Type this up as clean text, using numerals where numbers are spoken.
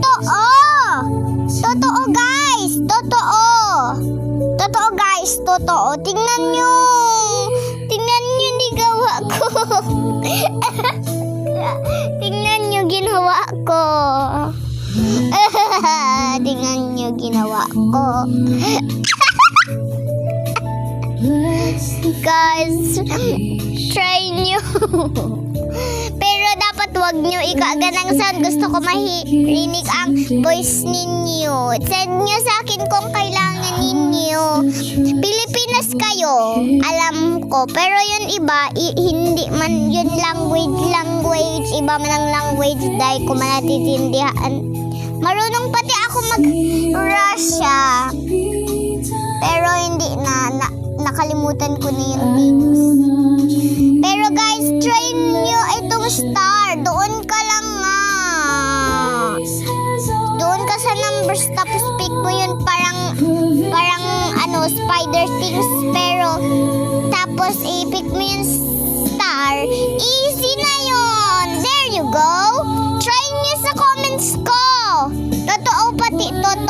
Totoo! Totoo guys! Totoo! Totoo guys! Totoo! Tingnan nyo! Tingnan nyo ni gawa ko! Tingnan nyo ginawa ko! Tingnan nyo ginawa ko! Guys, try nyo. Pero dapat wag nyo ikaganang sound. Gusto ko marinig ang voice ninyo. Send nyo sa akin kung kailangan ninyo. Pilipinas kayo, alam ko. Pero yun iba, hindi man yun language. Iba man ang language dahil ko manatitindihan. Marunong pati ako mag-Russia. Pero hindi nakalimutan ko na yung things. Pero guys, try nyo itong star. Doon ka lang nga. Doon ka sa numbers tapos pick mo yun parang spider things. Pero tapos i-pick mo yung star. Easy na yun. There you go. Try nyo sa comments ko. Totoo pati. Totoo.